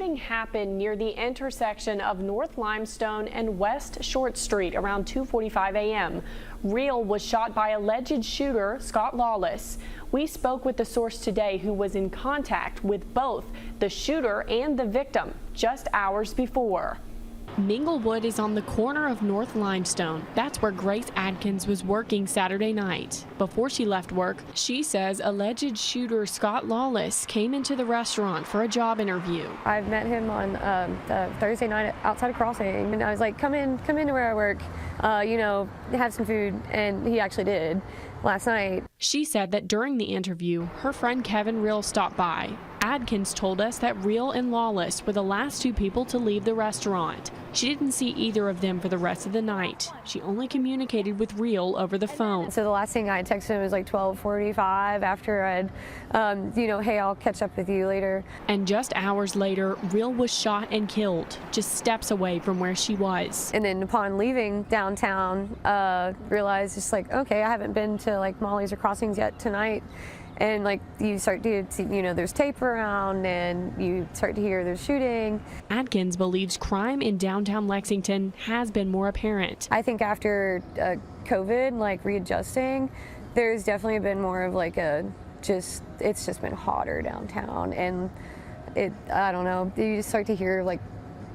shooting happened near the intersection of North Limestone and West Short Street around 2:45 a.m. Real was shot by alleged shooter Scott Lawless. We spoke with the source today who was in contact with both the shooter and the victim just hours before. Minglewood is on the corner of North Limestone. That's where Grace Adkins was working Saturday night. Before she left work, she says alleged shooter Scott Lawless came into the restaurant for a job interview. I've met him on Thursday night outside of Crossing, and I was like, come in to where I work, have some food, and he actually did last night. She said that during the interview, her friend Kevin Real stopped by. Adkins told us that Real and Lawless were the last two people to leave the restaurant. She didn't see either of them for the rest of the night. She only communicated with Real over the phone. So the last thing I texted him was like 12:45 after I'd, hey, I'll catch up with you later. And just hours later, Real was shot and killed, just steps away from where she was. And then upon leaving downtown, realized just like, okay, I haven't been to like Molly's or Crossings yet tonight. And like you start to see, there's tape around and you start to hear there's shooting. Adkins believes crime in downtown Lexington has been more apparent. I think after COVID, like readjusting, there's definitely been more of like it's just been hotter downtown. And I don't know, you just start to hear like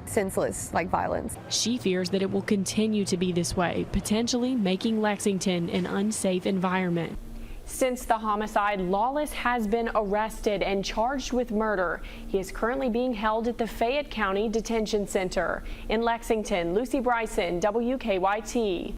senseless like violence. She fears that it will continue to be this way, potentially making Lexington an unsafe environment. Since the homicide, Lawless has been arrested and charged with murder. He is currently being held at the Fayette County Detention Center. In Lexington, Lucy Bryson, WKYT.